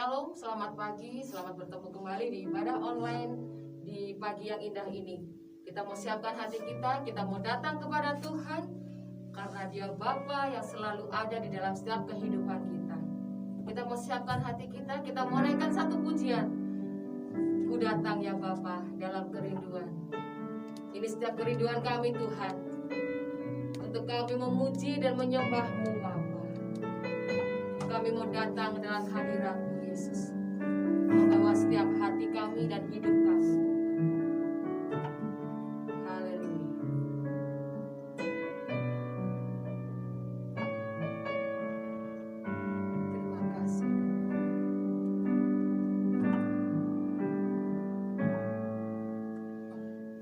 Shalom, selamat pagi, selamat bertemu kembali di ibadah online di pagi yang indah ini. Kita mau siapkan hati kita mau datang kepada Tuhan karena Dia Bapa yang selalu ada di dalam setiap kehidupan kita. Kita mau siapkan hati kita mau naikkan satu pujian. Ku datang ya Bapa dalam kerinduan. Ini setiap kerinduan kami Tuhan, untuk kami memuji dan menyembah-Mu Bapa. Kami mau datang dalam hadirat-Mu Yesus, membawa setiap hati kami dan hidup kami. Haleluya. Terima kasih.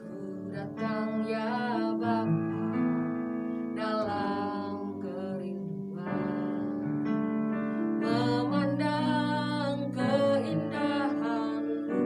Ku datang ya Bapa dalam kerinduan, memandang keindahan-Mu.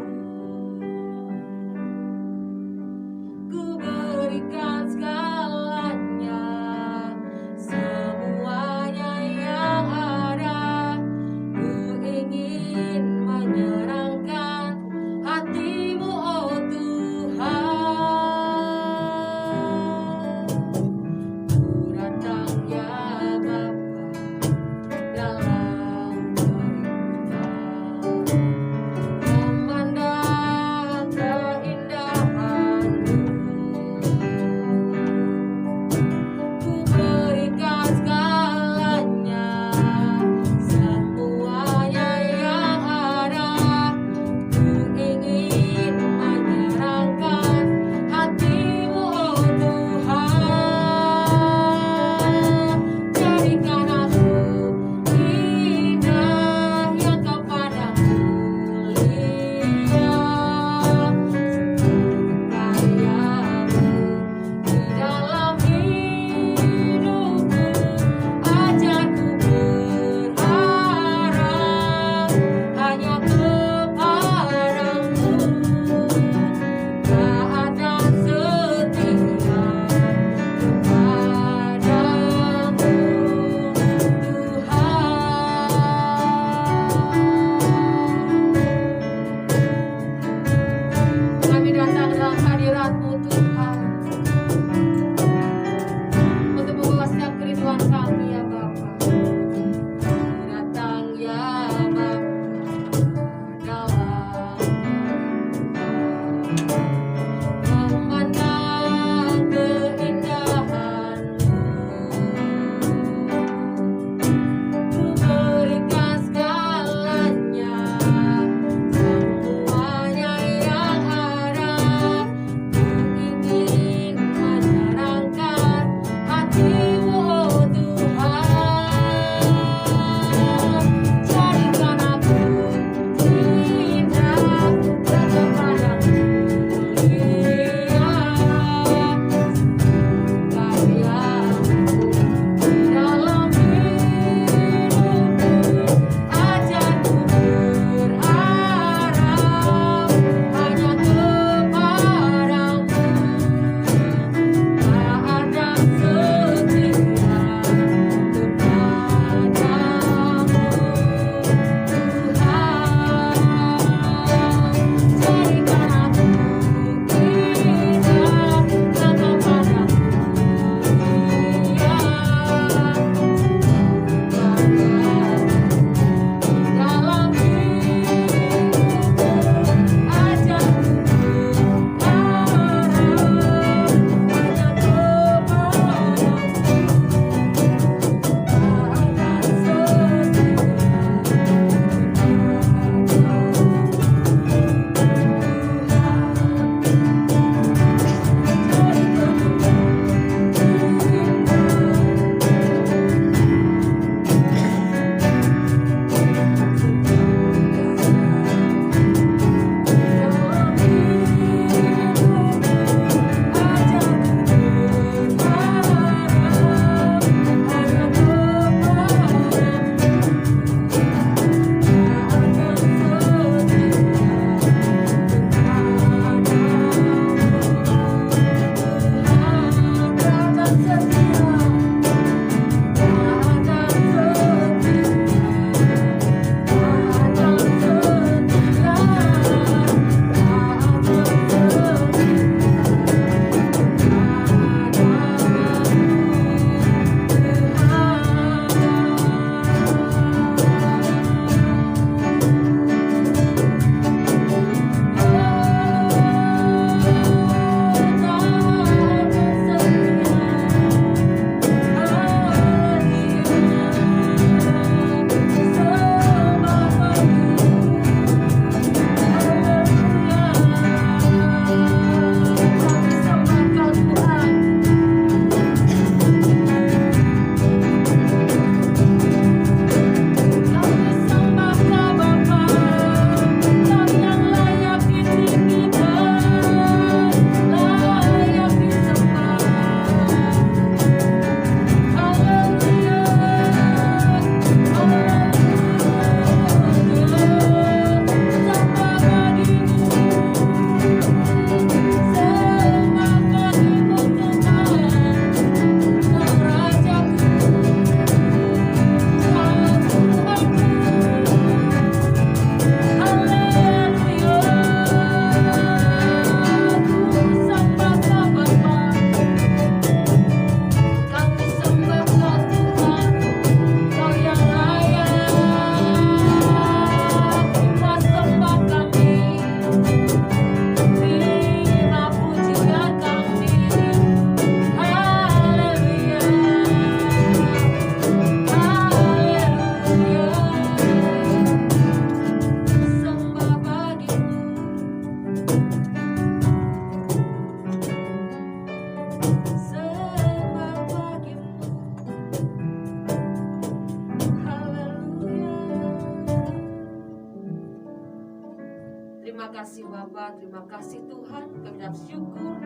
kasih Bapa, terima kasih Tuhan. Kami ucap syukur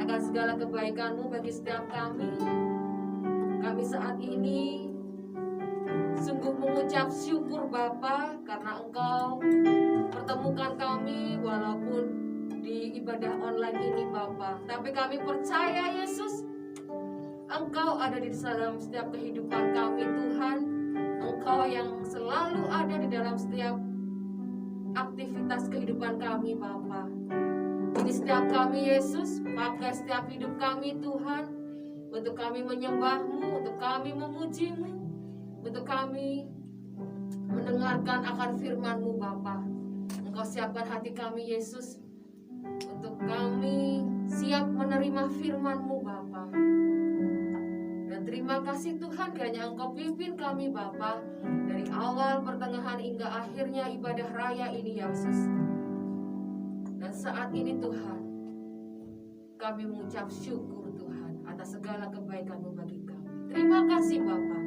akan segala kebaikan-Mu bagi setiap kami. Kami saat ini sungguh mengucap syukur Bapa, karena Engkau pertemukan kami walaupun di ibadah online ini Bapa. Tapi kami percaya Yesus, Engkau ada di dalam setiap kehidupan kami Tuhan. Engkau yang selalu ada di dalam setiap aktivitas kehidupan kami Bapa. Ini setiap kami Yesus, pakai setiap hidup kami Tuhan, untuk kami menyembah-Mu, untuk kami memuji-Mu, untuk kami mendengarkan akan firman-Mu Bapa. Engkau siapkan hati kami Yesus, untuk kami siap menerima firman-Mu Bapa. Dan terima kasih Tuhan, kiranya Engkau pimpin kami Bapa, dari awal, pertengahan, hingga akhirnya ibadah raya ini Yesus. Dan saat ini Tuhan, kami mengucap syukur Tuhan atas segala kebaikan-Mu bagi kami. Terima kasih Bapa.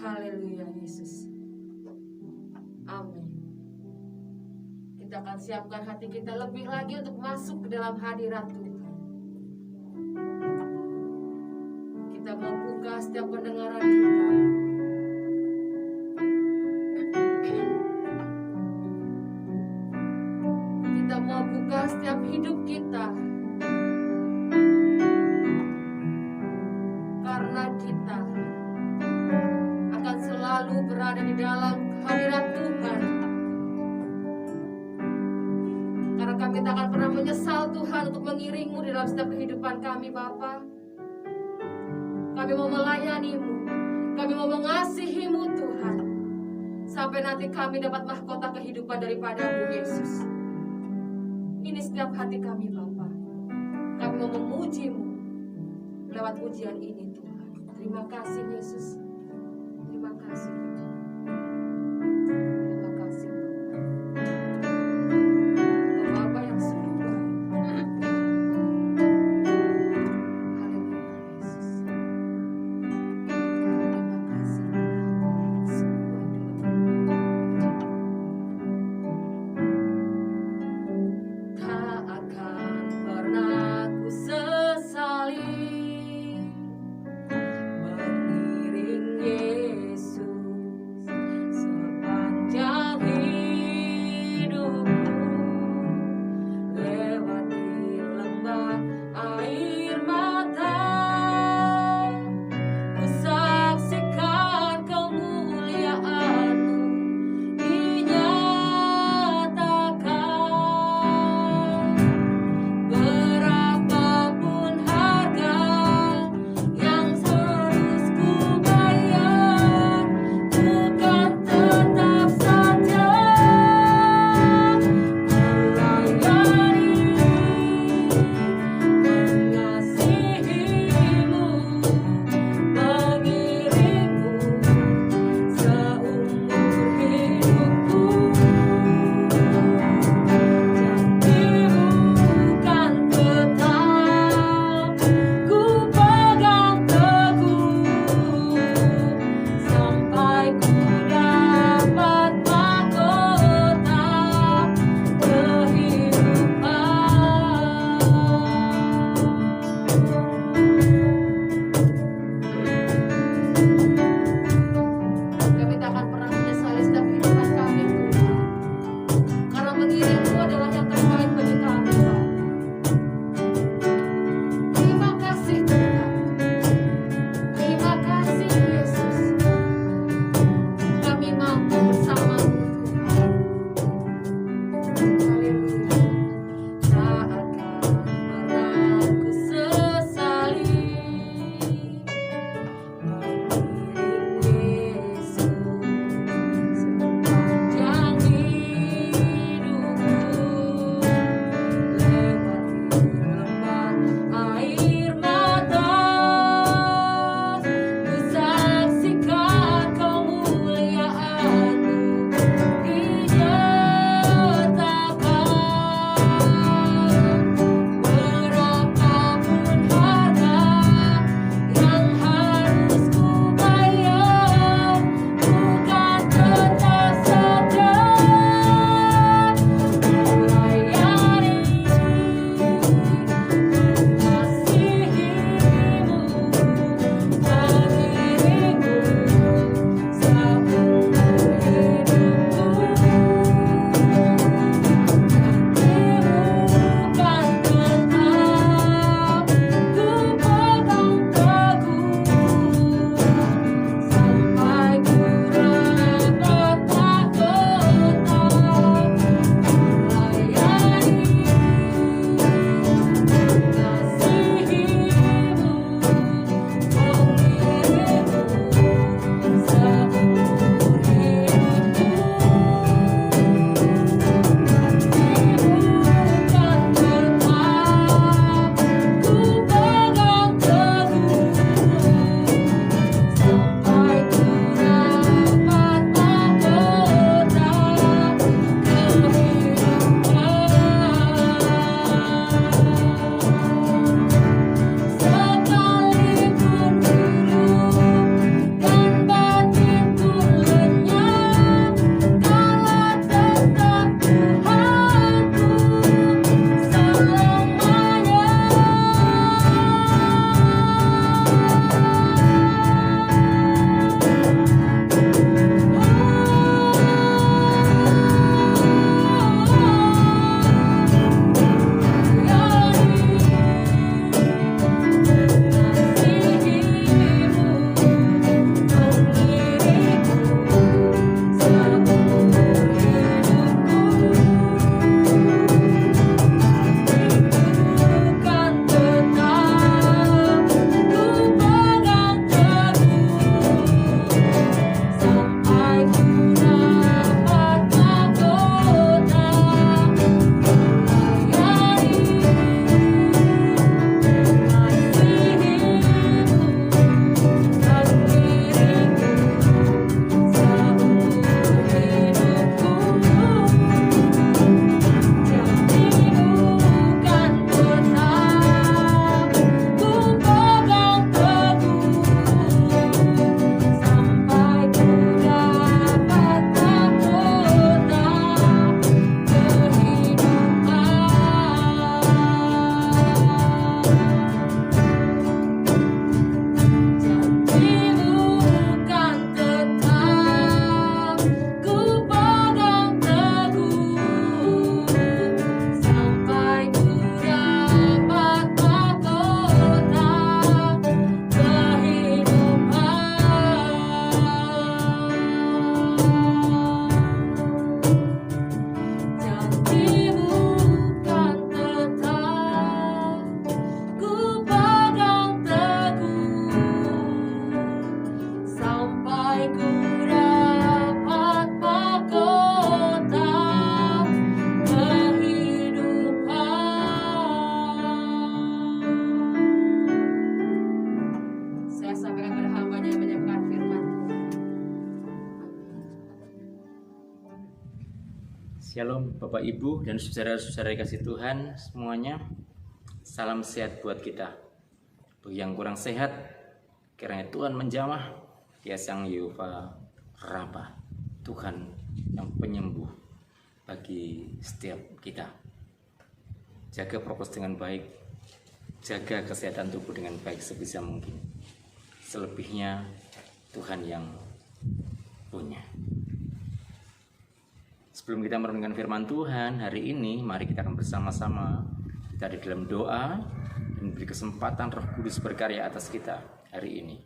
Haleluya Yesus. Amin. Kita akan siapkan hati kita lebih lagi untuk masuk ke dalam hadirat Tuhan. Kita mau buka setiap pendengaran kita. Kita mau buka setiap hidup kita. Karena kita akan selalu berada di dalam hadirat Tuhan. Karena kami tak akan pernah menyesal Tuhan untuk mengiring-Mu di dalam setiap kehidupan kami Bapa. Kami mau melayani-Mu, kami mau mengasihi-Mu Tuhan, sampai nanti kami dapat mahkota kehidupan daripada-Mu Yesus. Ini setiap hati kami Bapa. Kami mau memuji-Mu lewat pujian ini Tuhan. Terima kasih Yesus. Terima kasih. Terima kasih Tuhan. Engkau Bapa yang sungguh baik. Haleluya Yesus. Terima kasih Tuhan. Sungguh baik. Tak akan pernah ku sesali mengiring Yesus. Shalom Bapak Ibu dan saudara-saudara kasih Tuhan semuanya. Salam sehat buat kita. Bagi yang kurang sehat, kiranya Tuhan menjamah. Dia Sang Yehova Rabbah, Tuhan yang penyembuh bagi setiap kita. Jaga prokes dengan baik, jaga kesehatan tubuh dengan baik sebisa mungkin. Selebihnya Tuhan yang punya. Sebelum kita merenungkan firman Tuhan hari ini, mari kita akan bersama-sama kita di dalam doa dan beri kesempatan Roh Kudus berkarya atas kita hari ini.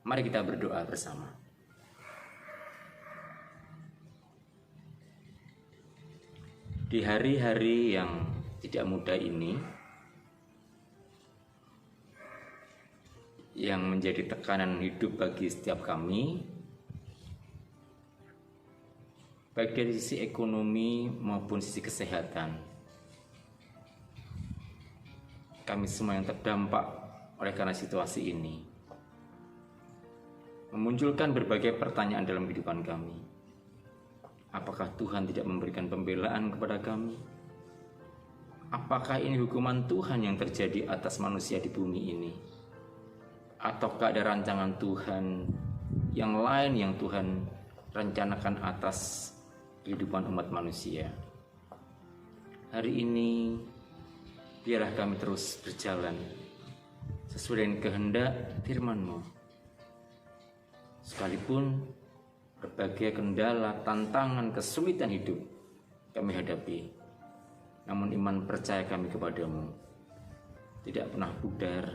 Mari kita berdoa bersama. Di hari-hari yang tidak mudah ini, yang menjadi tekanan hidup bagi setiap kami, baik dari sisi ekonomi maupun sisi kesehatan, kami semua yang terdampak oleh karena situasi ini memunculkan berbagai pertanyaan dalam kehidupan kami. Apakah Tuhan tidak memberikan pembelaan kepada kami? Apakah ini hukuman Tuhan yang terjadi atas manusia di bumi ini? Ataukah ada rancangan Tuhan yang lain yang Tuhan rencanakan atas kehidupan umat manusia? Hari ini biarlah kami terus berjalan sesuai dengan kehendak firman-Mu. Sekalipun berbagai kendala, tantangan, kesulitan hidup kami hadapi, namun iman percaya kami kepadamu tidak pernah pudar.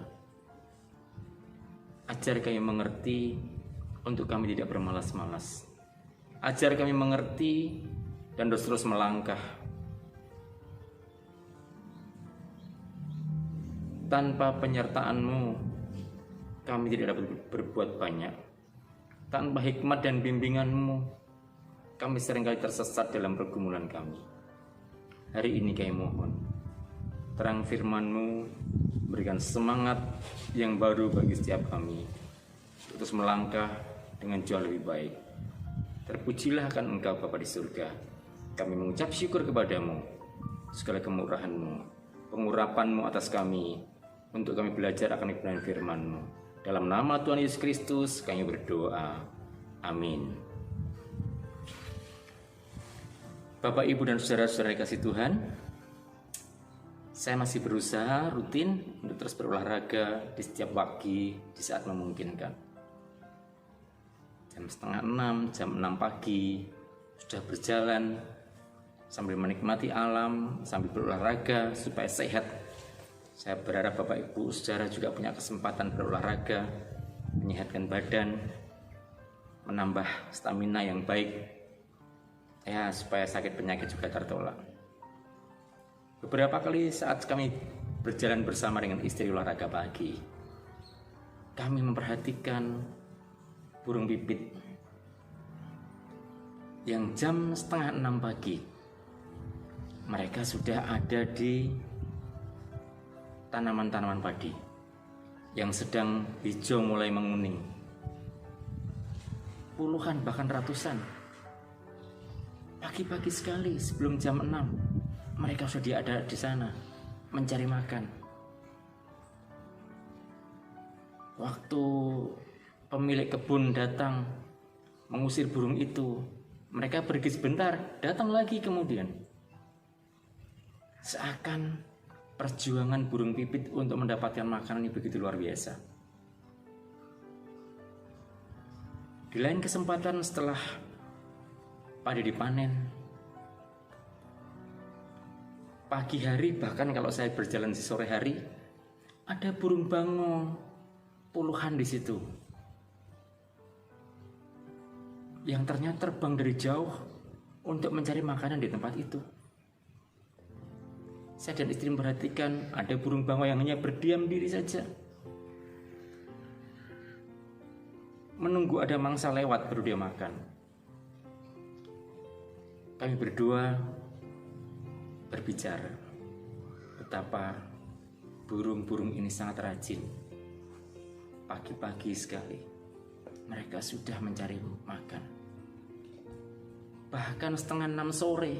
Ajar kami mengerti untuk kami tidak bermalas-malas. Ajar kami mengerti dan terus melangkah. Tanpa penyertaan-Mu, kami tidak dapat berbuat banyak. Tanpa hikmat dan bimbingan-Mu, kami seringkali tersesat dalam pergumulan kami. Hari ini kami mohon, terang firman-Mu berikan semangat yang baru bagi setiap kami, terus melangkah dengan jauh lebih baik. Terpujilah akan Engkau Bapa di surga. Kami mengucap syukur kepadamu, segala kemurahan-Mu, pengurapan-Mu atas kami, untuk kami belajar akan kebenaran firman-Mu. Dalam nama Tuhan Yesus Kristus kami berdoa. Amin. Bapak, Ibu, dan saudara-saudara kasih Tuhan, saya masih berusaha rutin untuk terus berolahraga di setiap pagi di saat memungkinkan. Jam 5:30, jam 6 pagi sudah berjalan sambil menikmati alam, sambil berolahraga supaya sehat. Saya berharap Bapak Ibu saudara juga punya kesempatan berolahraga, menyehatkan badan, menambah stamina yang baik, ya supaya sakit penyakit juga tertolak. Beberapa kali saat kami berjalan bersama dengan istri olahraga pagi, kami memperhatikan burung pipit yang jam 5:30 pagi mereka sudah ada di tanaman-tanaman padi yang sedang hijau mulai menguning. Puluhan bahkan ratusan. Pagi-pagi sekali sebelum jam 6 mereka sudah ada di sana mencari makan. Waktu pemilik kebun datang mengusir burung itu, mereka pergi sebentar, datang lagi kemudian. Seakan perjuangan burung pipit untuk mendapatkan makanan ini begitu luar biasa. Di lain kesempatan setelah padi dipanen, pagi hari bahkan kalau saya berjalan di sore hari, ada burung bango puluhan di situ, yang ternyata terbang dari jauh untuk mencari makanan di tempat itu. Saya dan istri memperhatikan ada burung bango yang hanya berdiam diri saja, menunggu ada mangsa lewat baru dia makan. Kami berdua berbicara betapa burung-burung ini sangat rajin. Pagi-pagi sekali mereka sudah mencari makan. Bahkan 5:30 sore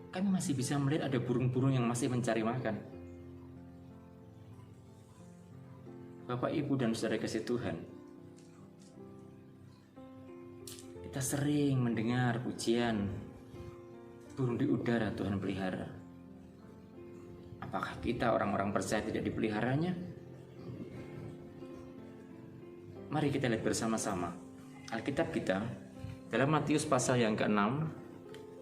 kami masih bisa melihat ada burung-burung yang masih mencari makan. Bapak, Ibu, dan saudara kasih Tuhan, kita sering mendengar pujian burung di udara Tuhan pelihara. Apakah kita orang-orang percaya tidak dipeliharanya? Mari kita lihat bersama-sama Alkitab kita dalam Matius pasal yang ke-6,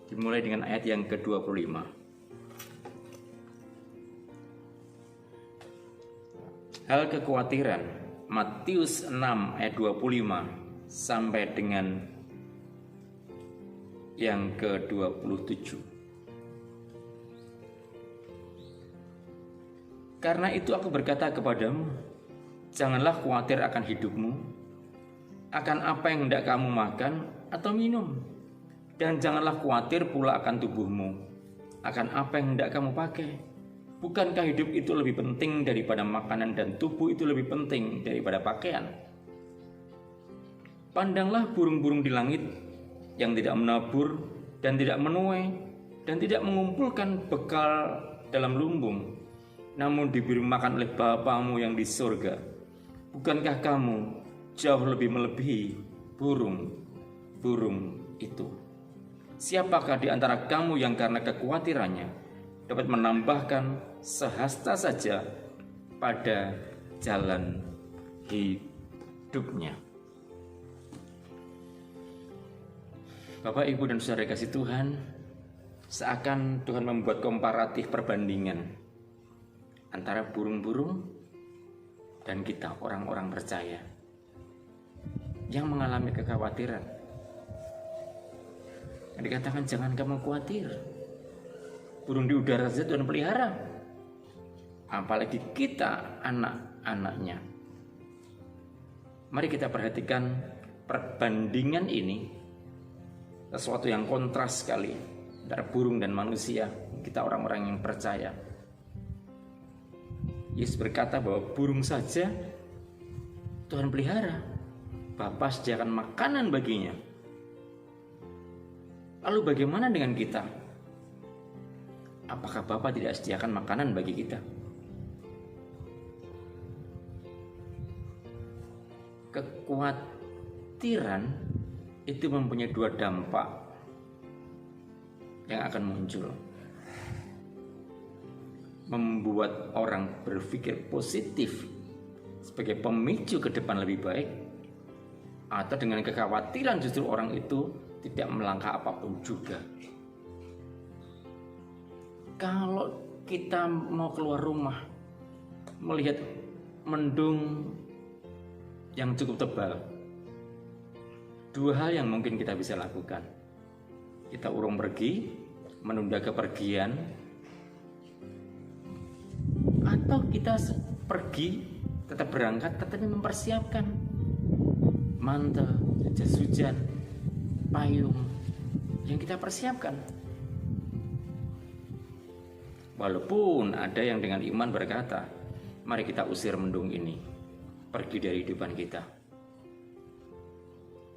dimulai dengan ayat yang ke-25. Hal kekhawatiran, Matius 6 ayat 25 sampai dengan yang ke-27. Karena itu aku berkata kepadamu, janganlah khawatir akan hidupmu, akan apa yang hendak kamu makan atau minum, dan janganlah khawatir pula akan tubuhmu, akan apa yang hendak kamu pakai. Bukankah hidup itu lebih penting daripada makanan dan tubuh itu lebih penting daripada pakaian? Pandanglah burung-burung di langit yang tidak menabur dan tidak menuai dan tidak mengumpulkan bekal dalam lumbung, namun diberi makan oleh Bapamu yang di surga. Bukankah kamu jauh lebih melebihi burung-burung itu? Siapakah di antara kamu yang karena kekhawatirannya dapat menambahkan sehasta saja pada jalan hidupnya? Bapak, Ibu, dan saudara kasih Tuhan, seakan Tuhan membuat komparatif perbandingan antara burung-burung dan kita orang-orang percaya yang mengalami kekhawatiran. Dikatakan jangan kamu khawatir, burung di udara saja Tuhan pelihara, apalagi kita anak-anaknya. Mari kita perhatikan perbandingan ini, sesuatu yang kontras sekali antara burung dan manusia, kita orang-orang yang percaya. Yesus berkata bahwa burung saja Tuhan pelihara, Bapa sediakan makanan baginya. Lalu bagaimana dengan kita? Apakah Bapa tidak sediakan makanan bagi kita? Kekhawatiran itu mempunyai dua dampak yang akan muncul. Membuat orang berpikir positif sebagai pemicu ke depan lebih baik, atau dengan kekhawatiran justru orang itu tidak melangkah apapun juga. Kalau kita mau keluar rumah melihat mendung yang cukup tebal, dua hal yang mungkin kita bisa lakukan. Kita urung pergi, menunda kepergian, atau kita pergi, tetap berangkat, tetapi mempersiapkan mantel, jas hujan, payung yang kita persiapkan. Walaupun ada yang dengan iman berkata, mari kita usir mendung ini, pergi dari kehidupan kita.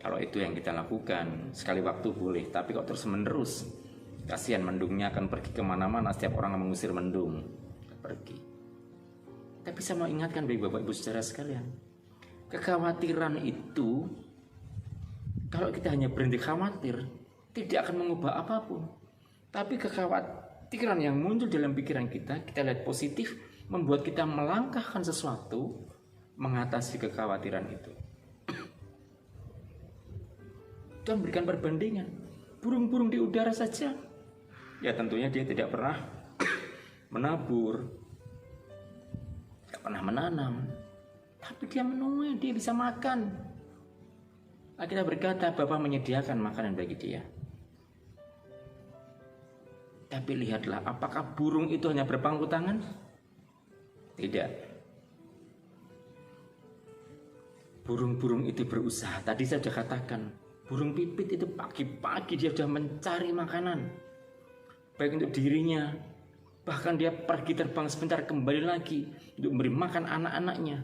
Kalau itu yang kita lakukan, sekali waktu boleh, tapi kok terus menerus, kasihan mendungnya akan pergi kemana-mana. Setiap orang mengusir mendung, pergi. Tapi saya mau ingatkan bagi Bapak Ibu saudara sekalian, kekhawatiran itu, kalau kita hanya berhenti khawatir, tidak akan mengubah apapun. Tapi kekhawatiran yang muncul dalam pikiran kita lihat positif, membuat kita melangkahkan sesuatu, mengatasi kekhawatiran itu. Tuhan berikan perbandingan, burung-burung di udara saja, ya tentunya dia tidak pernah menabur, tidak pernah menanam, tapi dia menuai, dia bisa makan. Kita berkata Bapa menyediakan makanan bagi dia. Tapi lihatlah, apakah burung itu hanya berpangku tangan? Tidak. Burung-burung itu berusaha. Tadi saya sudah katakan, burung pipit itu pagi-pagi dia sudah mencari makanan, baik untuk dirinya, bahkan dia pergi terbang sebentar kembali lagi untuk memberi makan anak-anaknya.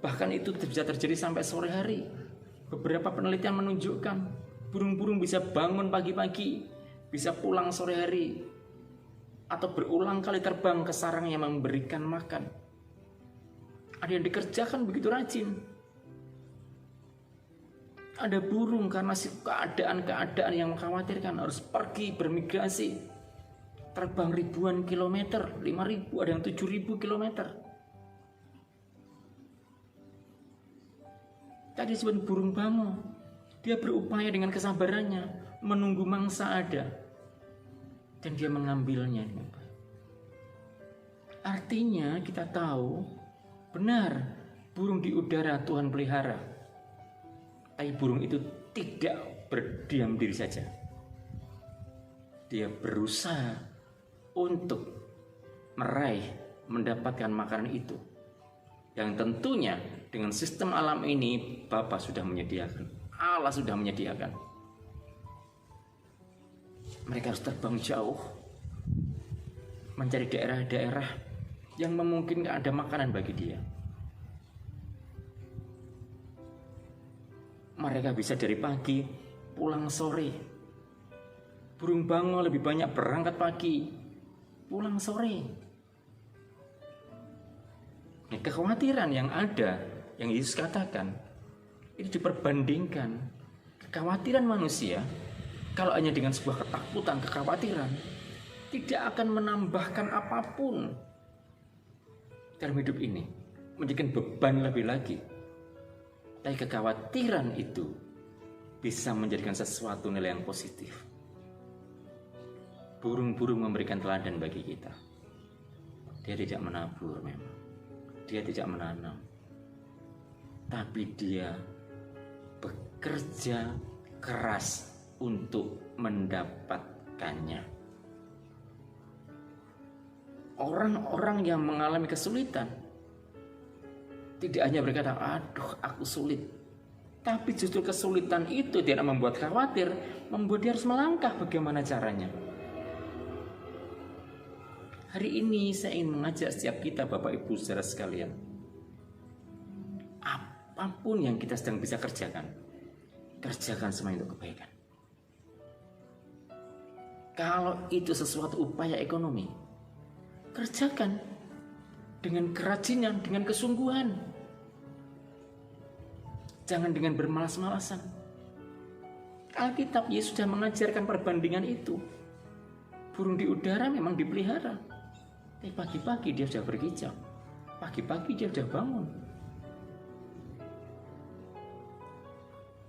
Bahkan itu bisa terjadi sampai sore hari. Beberapa penelitian menunjukkan burung-burung bisa bangun pagi-pagi, bisa pulang sore hari, atau berulang kali terbang ke sarang yang memberikan makan. Ada yang dikerjakan begitu rajin. Ada burung karena keadaan-keadaan yang mengkhawatirkan harus pergi bermigrasi, terbang ribuan kilometer, 5.000, ada yang 7.000 kilometer. Tadi disebut burung bango. Dia berupaya dengan kesabarannya menunggu mangsa ada, dan dia mengambilnya dengan baik. Artinya kita tahu benar burung di udara Tuhan pelihara, tapi burung itu tidak berdiam diri saja. Dia berusaha untuk mendapatkan makanan itu, yang tentunya dengan sistem alam ini Bapa sudah menyediakan, Allah sudah menyediakan. Mereka harus terbang jauh, mencari daerah-daerah yang memungkinkan ada makanan bagi dia. Mereka bisa dari pagi pulang sore. Burung bango lebih banyak berangkat pagi, pulang sore. Nah, kekhawatiran yang ada, yang Yesus katakan, itu diperbandingkan kekhawatiran manusia. Kalau hanya dengan sebuah ketakutan, kekhawatiran, tidak akan menambahkan apapun dalam hidup ini, menjadikan beban lebih lagi. Tapi kekhawatiran itu bisa menjadikan sesuatu nilai yang positif. Burung-burung memberikan teladan bagi kita. Dia tidak menabur memang, dia tidak menanam, tapi dia bekerja keras untuk mendapatkannya. Orang-orang yang mengalami kesulitan tidak hanya berkata, aduh aku sulit, tapi justru kesulitan itu tidak membuat khawatir, membuat dia harus melangkah bagaimana caranya. Hari ini saya ingin mengajak setiap kita, Bapak Ibu saudara sekalian, apapun yang kita sedang bisa kerjakan, kerjakan semua untuk kebaikan. Kalau itu sesuatu upaya ekonomi, kerjakan dengan kerajinan, dengan kesungguhan. Jangan dengan bermalas-malasan. Alkitab Yesus sudah mengajarkan perbandingan itu. Burung di udara memang dipelihara, tapi pagi-pagi dia sudah berkicau, pagi-pagi dia sudah bangun,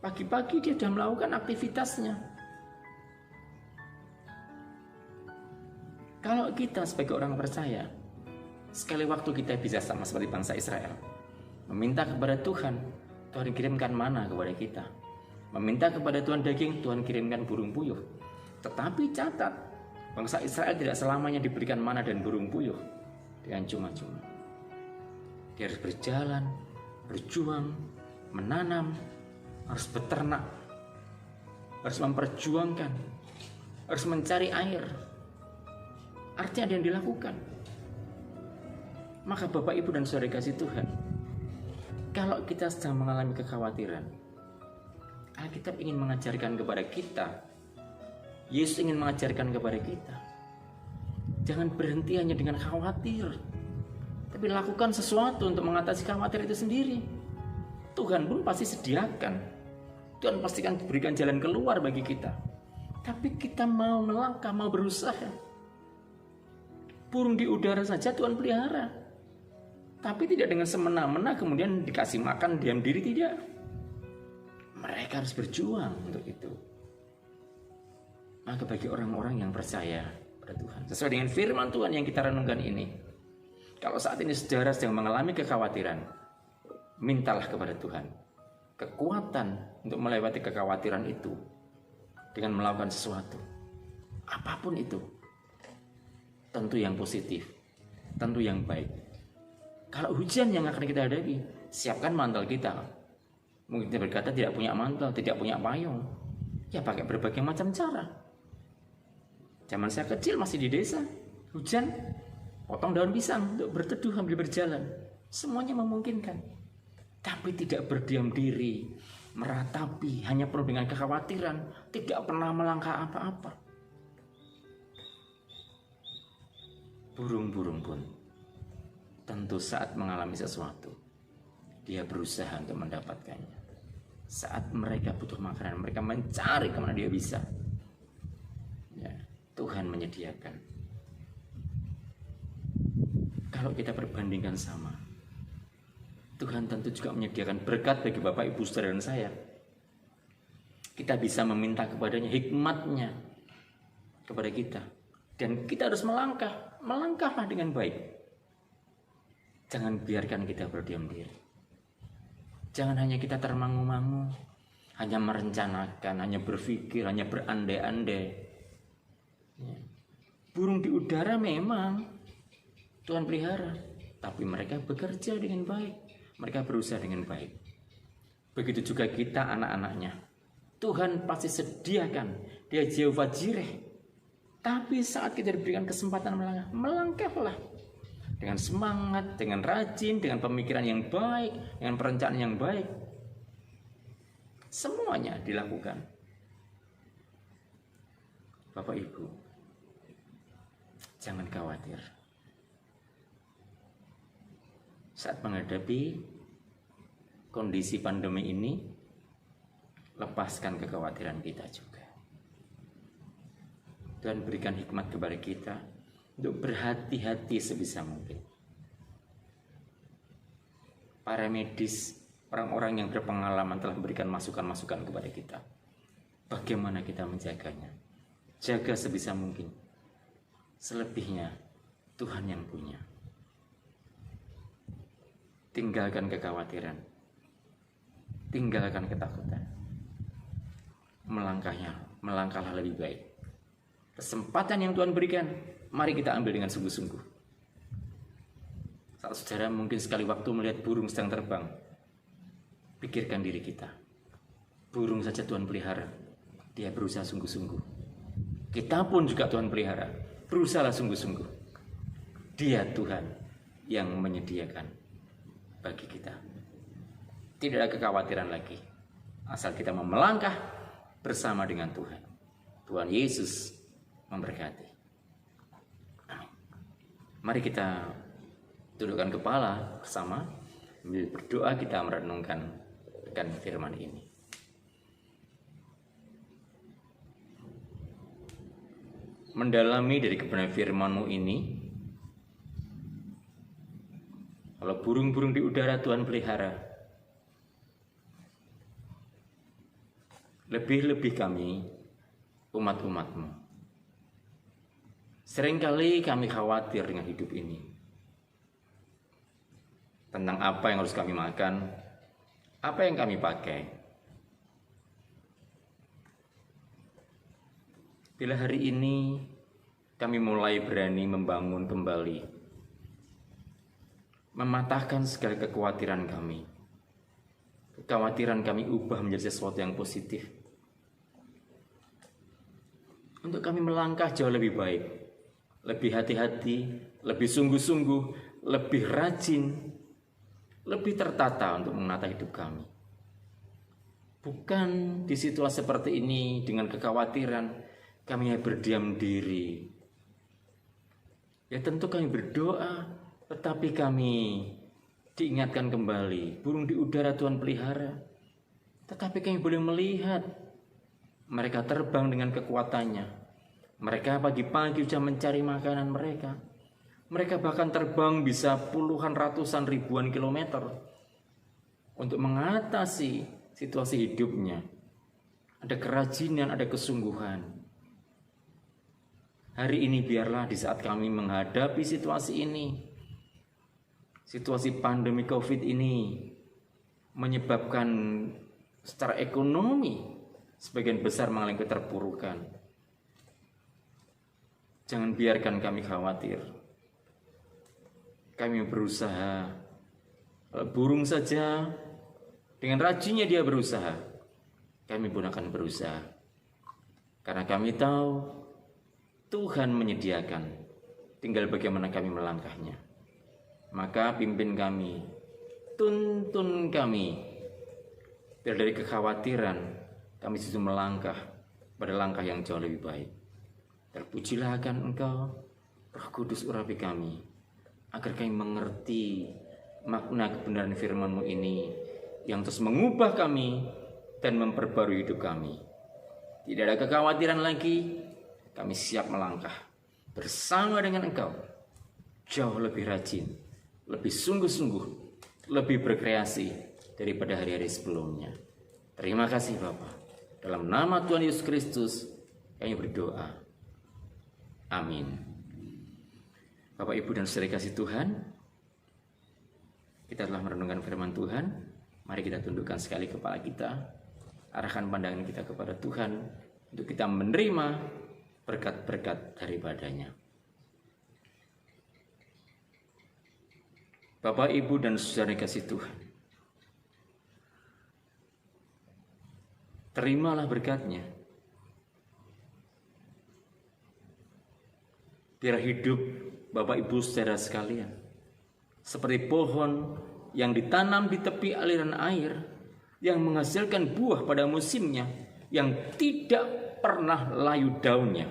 pagi-pagi dia sudah melakukan aktivitasnya. Kalau kita sebagai orang percaya, sekali waktu kita bisa sama seperti bangsa Israel, meminta kepada Tuhan, Tuhan kirimkan mana kepada kita. Meminta kepada Tuhan daging, Tuhan kirimkan burung puyuh. Tetapi catat, bangsa Israel tidak selamanya diberikan mana dan burung puyuh dengan cuma-cuma. Dia harus berjalan, berjuang, menanam, harus beternak, harus memperjuangkan, harus mencari air. Artinya ada yang dilakukan. Maka Bapak, Ibu, dan Saudara kasih Tuhan, kalau kita sedang mengalami kekhawatiran, Alkitab ingin mengajarkan kepada kita, Yesus ingin mengajarkan kepada kita, jangan berhenti hanya dengan khawatir, tapi lakukan sesuatu untuk mengatasi khawatir itu sendiri. Tuhan pun pasti sediakan, Tuhan pastikan berikan jalan keluar bagi kita, tapi kita mau melangkah, mau berusaha. Burung di udara saja Tuhan pelihara, tapi tidak dengan semena-mena kemudian dikasih makan diam diri, tidak. Mereka harus berjuang untuk itu. Maka bagi orang-orang yang percaya pada Tuhan, sesuai dengan firman Tuhan yang kita renungkan ini, kalau saat ini saudara sedang mengalami kekhawatiran, mintalah kepada Tuhan kekuatan untuk melewati kekhawatiran itu dengan melakukan sesuatu, apapun itu. Tentu yang positif, tentu yang baik. Kalau hujan yang akan kita hadapi, siapkan mantel kita. Mungkin kita berkata tidak punya mantel, tidak punya payung, ya pakai berbagai macam cara. Zaman saya kecil masih di desa, hujan, potong daun pisang untuk berteduh sambil berjalan. Semuanya memungkinkan. Tapi tidak berdiam diri, meratapi, hanya penuh dengan kekhawatiran, tidak pernah melangkah apa-apa. Burung-burung pun tentu saat mengalami sesuatu, dia berusaha untuk mendapatkannya. Saat mereka butuh makanan, mereka mencari kemana dia bisa. Ya, Tuhan menyediakan. Kalau kita perbandingkan sama, Tuhan tentu juga menyediakan berkat bagi Bapak, Ibu, Saudara, dan saya. Kita bisa meminta kepadanya hikmatnya kepada kita. Dan kita harus melangkahlah dengan baik. Jangan biarkan kita berdiam diri. Jangan hanya kita termangu-mangu, hanya merencanakan, hanya berpikir, hanya berandai-andai. Ya. Burung di udara memang Tuhan pelihara, tapi mereka bekerja dengan baik. Mereka berusaha dengan baik. Begitu juga kita, anak-anaknya. Tuhan pasti sediakan. Dia Jehovah Jireh. Tapi saat kita diberikan kesempatan melangkahlah dengan semangat, dengan rajin, dengan pemikiran yang baik, dengan perencanaan yang baik. Semuanya dilakukan. Bapak Ibu, jangan khawatir. Saat menghadapi kondisi pandemi ini, lepaskan kekhawatiran kita juga. Tuhan berikan hikmat kepada kita untuk berhati-hati sebisa mungkin. Para medis, orang-orang yang berpengalaman telah memberikan masukan-masukan kepada kita. Bagaimana kita menjaganya? Jaga sebisa mungkin. Selebihnya Tuhan yang punya. Tinggalkan kekhawatiran. Tinggalkan ketakutan. Melangkahlah lebih baik. Kesempatan yang Tuhan berikan, mari kita ambil dengan sungguh-sungguh. Saat saudara mungkin sekali waktu melihat burung sedang terbang, pikirkan diri kita. Burung saja Tuhan pelihara, dia berusaha sungguh-sungguh. Kita pun juga Tuhan pelihara, berusahalah sungguh-sungguh. Dia Tuhan yang menyediakan bagi kita. Tidak ada kekhawatiran lagi, asal kita mau melangkah bersama dengan Tuhan. Tuhan Yesus memberkati. Amin. Mari kita tundukkan kepala bersama, sambil berdoa kita merenungkan akan firman ini. Mendalami dari kebenaran firman-Mu ini, kalau burung-burung di udara Tuhan pelihara, lebih-lebih kami umat-umat-Mu. Seringkali kami khawatir dengan hidup ini. Tentang apa yang harus kami makan, apa yang kami pakai. Bila hari ini kami mulai berani membangun kembali, mematahkan segala kekhawatiran kami. Kekhawatiran kami ubah menjadi sesuatu yang positif. Untuk kami melangkah jauh lebih baik. Lebih hati-hati, lebih sungguh-sungguh, lebih rajin, lebih tertata untuk menata hidup kami. Bukan di situasi seperti ini dengan kekhawatiran kami berdiam diri. Ya tentu kami berdoa, tetapi kami diingatkan kembali. Burung di udara Tuhan pelihara, tetapi kami boleh melihat mereka terbang dengan kekuatannya. Mereka pagi-pagi sudah mencari makanan mereka. Mereka bahkan terbang bisa puluhan, ratusan, ribuan kilometer untuk mengatasi situasi hidupnya. Ada kerajinan, ada kesungguhan. Hari ini biarlah di saat kami menghadapi situasi ini, situasi pandemi COVID ini menyebabkan secara ekonomi sebagian besar mengalami keterpurukan. Jangan biarkan kami khawatir. Kami berusaha. Burung saja dengan rajinnya dia berusaha. Kami pun akan berusaha. Karena kami tahu Tuhan menyediakan. Tinggal bagaimana kami melangkahnya. Maka pimpin kami, tuntun kami. Biar dari kekhawatiran kami justru melangkah pada langkah yang jauh lebih baik. Terpujilah akan Engkau, Roh Kudus urapi kami, agar kami mengerti makna kebenaran firman-Mu ini yang terus mengubah kami dan memperbarui hidup kami. Tidak ada kekhawatiran lagi, kami siap melangkah bersama dengan Engkau, jauh lebih rajin, lebih sungguh-sungguh, lebih berkreasi daripada hari-hari sebelumnya. Terima kasih Bapa. Dalam nama Tuhan Yesus Kristus kami berdoa. Amin. Bapak, Ibu, dan saudara kasih Tuhan, kita telah merenungkan firman Tuhan. Mari kita tundukkan sekali kepala kita, arahkan pandangan kita kepada Tuhan untuk kita menerima berkat-berkat daripadanya. Bapak, Ibu, dan saudara kasih Tuhan, terimalah berkatnya. Biar hidup Bapak Ibu saudara sekalian seperti pohon yang ditanam di tepi aliran air, yang menghasilkan buah pada musimnya, yang tidak pernah layu daunnya.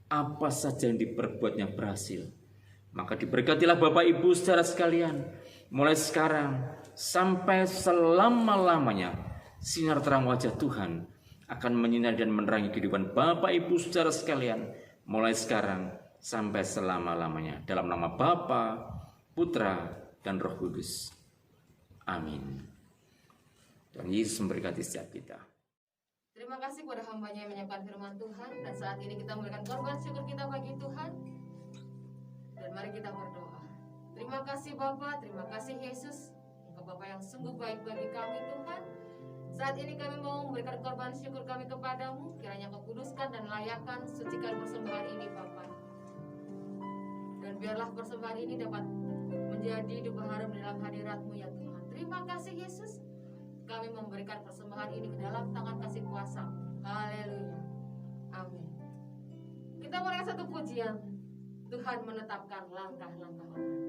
Apa saja yang diperbuatnya berhasil. Maka diberkatilah Bapak Ibu saudara sekalian, mulai sekarang sampai selama-lamanya sinar terang wajah Tuhan akan menyinari dan menerangi kehidupan Bapak Ibu saudara sekalian, mulai sekarang sampai selama-lamanya. Dalam nama Bapa, Putra, dan Roh Kudus. Amin. Dan Yesus memberkati setiap kita. Terima kasih kepada hamba-Nya yang menyampaikan firman Tuhan. Dan saat ini kita memberikan korban syukur kita bagi Tuhan. Dan mari kita berdoa. Terima kasih Bapa, terima kasih Yesus. Engkau Bapa yang sungguh baik bagi kami Tuhan. Saat ini kami mau memberikan korban syukur kami kepadamu. Kiranya Engkau kuduskan dan layakkan, sucikan persembahan ini Bapa. Dan biarlah persembahan ini dapat menjadi dupa harum dalam hadirat-Mu ya Tuhan. Terima kasih Yesus. Kami memberikan persembahan ini ke dalam tangan kasih kuasa. Haleluya. Amin. Kita mulai satu pujian. Tuhan menetapkan langkah-langkah orang.